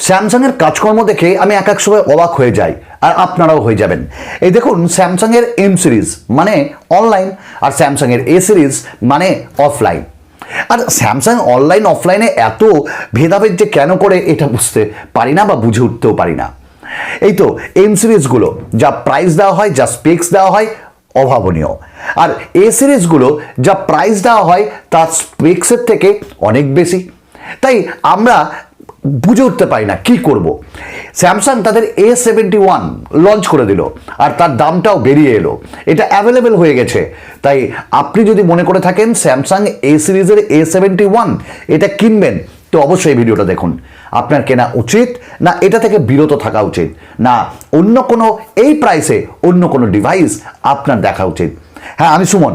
স্যামসাংয়ের কাজকর্ম দেখে আমি এক এক সময় অবাক হয়ে যাই, আর আপনারাও হয়ে যাবেন। এই দেখুন, স্যামসাংয়ের এম সিরিজ মানে অনলাইন, আর স্যামসাংয়ের এ সিরিজ মানে অফলাইন। আর স্যামসাং অনলাইন অফলাইনে এত ভেদাভেদ যে কেন করে, এটা বুঝতে পারি না বা বুঝে উঠতেও পারি না। এই তো এম সিরিজগুলো যা প্রাইস দেওয়া হয়, যা স্পেক্স দেওয়া হয়, অভাবনীয়। আর এ সিরিজগুলো যা প্রাইস দেওয়া হয় তার স্পেক্সের থেকে অনেক বেশি। তাই আমরা বুঝে উঠতে পারি না কি করব। স্যামসাং তাদের A71 লঞ্চ করে দিল, আর তার দামটাও বেরিয়ে এলো, এটা অ্যাভেলেবেল হয়ে গেছে। তাই আপনি যদি মনে করে থাকেন স্যামসাং এ সিরিজের A71 এটা কিনবেন, তো অবশ্যই এই ভিডিওটা দেখুন। আপনার কেনা উচিত না এটা থেকে বিরত থাকা উচিত, না অন্য কোনো এই প্রাইসে অন্য কোনো ডিভাইস আপনার দেখা উচিত। হ্যাঁ, আমি সুমন।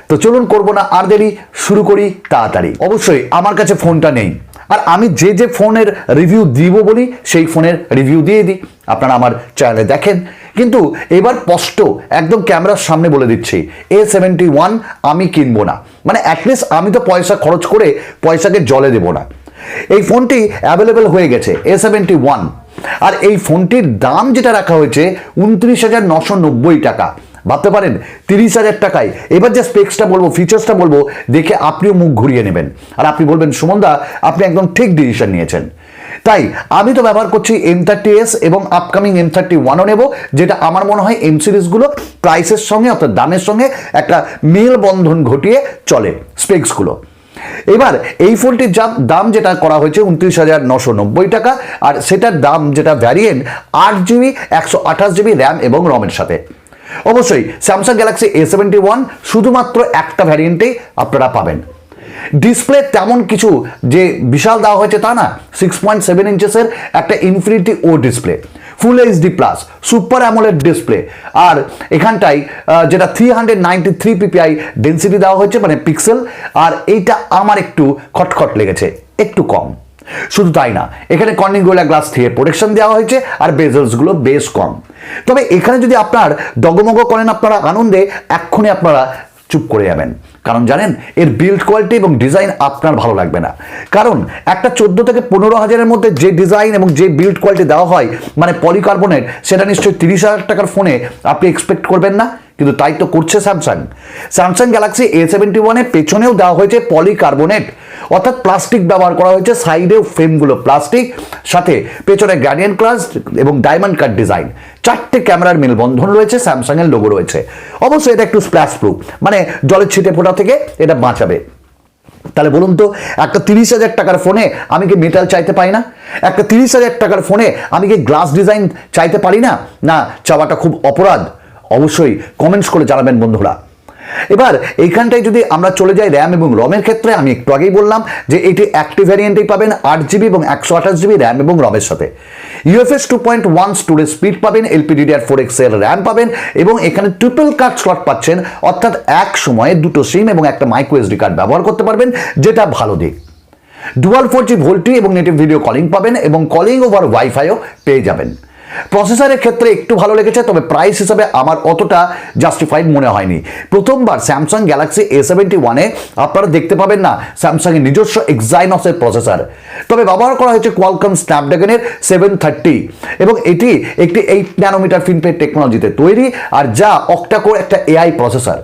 তো চলুন করবো না আর দেরি, শুরু করি তাড়াতাড়ি। অবশ্যই আমার কাছে ফোনটা নেই, আর আমি যে যে ফোনের রিভিউ দিব বলি সেই ফোনের রিভিউ দিয়ে দিই, আপনারা আমার চ্যানেলে দেখেন। কিন্তু এবার স্পষ্ট একদম ক্যামেরার সামনে বলে দিচ্ছি, A71 আমি কিনবো না। মানে অ্যাটলিস্ট আমি তো পয়সা খরচ করে পয়সাকে জলে দেবো না। এই ফোনটি অ্যাভেলেবেল হয়ে গেছে A71, আর এই ফোনটির দাম যেটা রাখা হয়েছে 29,990 টাকা। ভাবতে পারেন 30,000 টাকায়। এবার যে স্পেক্সটা বলবো, ফিচার্সটা বলবো, দেখে আপনিও মুখ ঘুরিয়ে নেবেন, আর আপনি বলবেন সুমনদা আপনি একদম ঠিক ডিসিশন নিয়েছেন। তাই আমি তো ব্যবহার করছি M30s এবং আপকামিং M31ও নেব, যেটা আমার মনে হয় এম সিরিজগুলো প্রাইসের সঙ্গে অর্থাৎ দামের সঙ্গে একটা মেলবন্ধন ঘটিয়ে চলে স্পেক্সগুলো। এবার এই ফোনটির দাম যেটা করা হয়েছে 29,990 টাকা, আর সেটার দাম যেটা ভ্যারিয়েন্ট 8GB 128GB র্যাম এবং রমের সাথে। অবশ্যই স্যামসাং গ্যালাক্সি A71 শুধুমাত্র একটা ভ্যারিয়েন্টেই আপনারা পাবেন। ডিসপ্লে তেমন কিছু যে বিশাল দেওয়া হয়েছে তা না, 6.7 ইঞ্চেসের একটা infinity O display, full HD plus super AMOLED display, আর এখানটায় যেটা 393 PPI ডেন্সিটি দেওয়া হয়েছে মানে পিক্সেল, আর এইটা আমার একটু খটখট লেগেছে, একটু কম। শুধু তাই না, এখানে কর্নিং গোরিলা গ্লাস 3 প্রোটেকশন দেওয়া হয়েছে, আর বেজেলসগুলো বেশ কম। তবে এখানে যদি আপনার ডগমগ করেন আপনারা আনন্দে, এক্ষুনি আপনারা চুপ করে যাবেন। কারণ জানেন, এর বিল্ড কোয়ালিটি এবং ডিজাইন আপনার ভালো লাগবে না। কারণ একটা 14 থেকে 15,000-এর মধ্যে যে ডিজাইন এবং যে বিল্ড কোয়ালিটি দেওয়া হয় মানে পলিকার্বনেট, সেটা নিশ্চয়ই 30,000 টাকার ফোনে আপনি এক্সপেক্ট করবেন না। কিন্তু তাই তো করছে স্যামসাং। স্যামসাং গ্যালাক্সি A71-এর পেছনেও দেওয়া হয়েছে পলিকার্বনেট, অর্থাৎ প্লাস্টিক ব্যবহার করা হয়েছে, সাইডেও ফ্রেমগুলো প্লাস্টিক, সাথে পেছনে গ্র্যাডিয়েন্ট গ্লাস এবং ডায়মন্ড কাট ডিজাইন। 4টে ক্যামেরার মেলবন্ধন রয়েছে, স্যামসাংয়ের লোগো রয়েছে। অবশ্যই এটা একটু স্প্ল্যাশ প্রুফ, মানে জলের ছিটে ফোটা থেকে এটা বাঁচাবে। তাহলে বলুন তো, একটা 30,000 টাকার ফোনে আমি কি মেটাল চাইতে পারি না? একটা 30,000 টাকার ফোনে আমি কি গ্লাস ডিজাইন চাইতে পারি না? না, চাওয়াটা খুব অপরাধ? অবশ্যই কমেন্টস করে জানাবেন বন্ধুরা। এবার এইখানটায় যদি আমরা চলে যাই র্যাম এবং রমের ক্ষেত্রে, আমি একটু আগেই বললাম যে এটি একটি ভ্যারিয়েন্টেই পাবেন 8GB এবং 128GB র্যাম এবং রমের সাথে। UFS 2.1 স্টোরেজ স্পিড পাবেন, LPDDR4X এর র্যাম পাবেন, এবং এখানে ট্রিপল কার্ড স্লট পাচ্ছেন, অর্থাৎ এক সময়ে দুটো সিম এবং একটা মাইক্রো SD কার্ড ব্যবহার করতে পারবেন, যেটা ভালো দিক। ডুয়াল 4G ভোল্টি এবং নেটিভ ভিডিও কলিং পাবেন, এবং কলিং ওভার ওয়াইফাইও পেয়ে যাবেন। প্রসেসরের ক্ষেত্রে একটু ভালো লেগেছে, তবে প্রাইস হিসাবে আমার অতটা জাস্টিফাইড মনে হয়নি। প্রথমবার স্যামসাং গ্যালাক্সি A71-এ আপনারা দেখতে পাবেন না স্যামসাংয়ের নিজস্ব এক্সাইনসের প্রসেসর, তবে ব্যবহার করা হয়েছে কোয়ালকম স্ন্যাপড্রাগনের 730, এবং এটি একটি 8 ন্যানোমিটার ফিনফেট টেকনোলজিতে তৈরি, আর যা অক্টাকোর একটা AI প্রসেসর।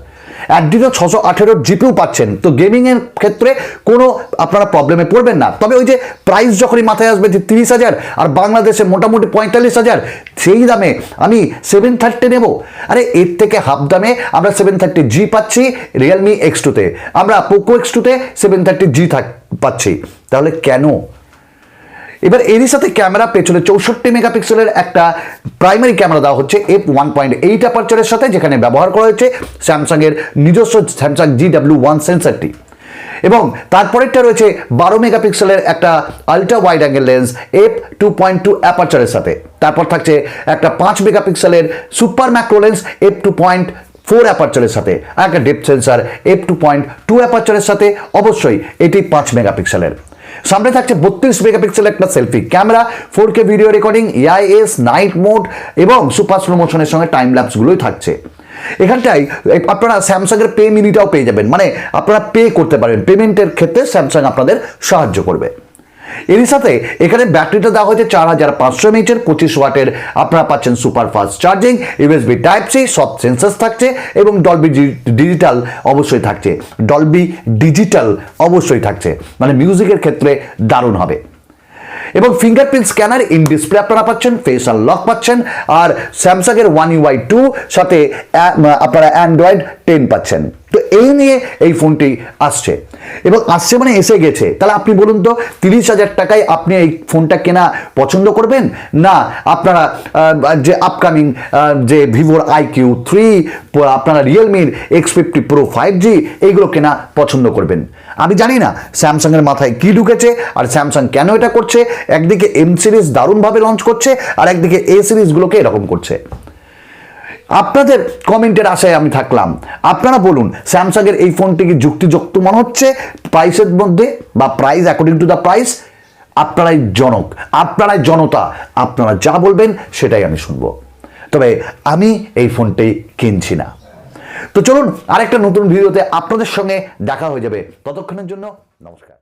Adreno 618 জিপিও পাচ্ছেন, তো গেমিংয়ের ক্ষেত্রে কোনো আপনারা প্রবলেমে পড়বেন না। তবে ওই যে প্রাইস যখনই মাথায় আসবে যে 30,000, আর বাংলাদেশে মোটামুটি 45,000, সেই দামে আমি 730 নেব? আরে এর থেকে হাফ দামে আমরা 730G পাচ্ছি রিয়েলমি X2-তে, আমরা পোকো X2-তে 730G পাচ্ছি, তাহলে কেন? এবার এরই সাথে ক্যামেরা পেছনে 64 মেগাপিক্সেলের একটা প্রাইমারি ক্যামেরা দেওয়া হচ্ছে f1.8 অ্যাপারচারের সাথে, যেখানে ব্যবহার করা হয়েছে স্যামসাংয়ের নিজস্ব স্যামসাং GW1 সেন্সরটি, এবং তারপরেরটা রয়েছে 12 মেগাপিক্সেলের একটা ultra wide angle lens f2.2 অ্যাপারচারের সাথে। তারপর থাকছে একটা 5 মেগাপিক্সেলের সুপার ম্যাক্রো লেন্স f2.4 অ্যাপারচারের সাথে, আর একটা ডেপথ সেন্সার f2.2 অ্যাপারচারের সাথে। অবশ্যই এটি 5 মেগাপিক্সেলের। সামনে থাকছে 32 মেগাপিক্সেলের একটা selfie camera, 4K video recording, EIS, night mode এবং সুপার স্লো মোশনের সঙ্গে টাইম ল্যাপসগুলোই থাকছে। এখানটায় আপনারা স্যামসাংয়ের পে মিনিটাও পেয়ে যাবেন, মানে আপনারা পে করতে পারবেন, পেমেন্টের ক্ষেত্রে স্যামসাং আপনাদের সাহায্য করবে। এরই সাথে এখানে ব্যাটারিটা দেওয়া হয়েছে 4500 mAh 25 ওয়াটের, আপনারা পাচ্ছেন super fast charging, USB type C, সব সেন্সার্স থাকছে এবং ডলবি ডিজিটাল অবশ্যই থাকছে, ডলবি ডিজিটাল অবশ্যই থাকছে, মানে মিউজিকের ক্ষেত্রে দারুণ হবে। এবং ফিঙ্গারপ্রিন্ট স্ক্যানার ইন ডিসপ্লে আপনারা পাচ্ছেন, ফেস আনলক পাচ্ছেন, আর স্যামসাং এর One UI 2 সাথে আপনারা অ্যান্ড্রয়েড 10 পাচ্ছেন। তো এই নিয়ে এই ফোনটি আসছে, এবং আসছে মানে এসে গেছে। তাহলে আপনি বলুন তো 30,000 টাকায় আপনি এই ফোনটা কেনা পছন্দ করবেন, না আপনারা যে আপকামিং যে ভিভোর IQ3, আপনারা রিয়েলমির X50 Pro 5G এইগুলো কেনা পছন্দ করবেন? আমি জানি না স্যামসাং এর মাথায় কি ঢুকেছে আর স্যামসাং কেন এটা করছে। একদিকে এম সিরিজ দারুণভাবে লঞ্চ করছে, আর একদিকে এ সিরিজগুলোকে এরকম করছে। আপনাদের কমেন্টের আশায় আমি থাকলাম, আপনারা বলুন স্যামসাং এর এই ফোনটি কি যুক্তিযুক্ত মনে হচ্ছে প্রাইসের মধ্যে, বা price according to the price? আপনারাই জনক, আপনারাই জনতা, আপনারা যা বলবেন সেটাই আমি শুনবো। তবে আমি এই ফোনটি কিনছি না। তো চলুন আরেকটা নতুন ভিডিওতে আপনাদের সঙ্গে দেখা হয়ে যাবে। ততক্ষণের জন্য নমস্কার।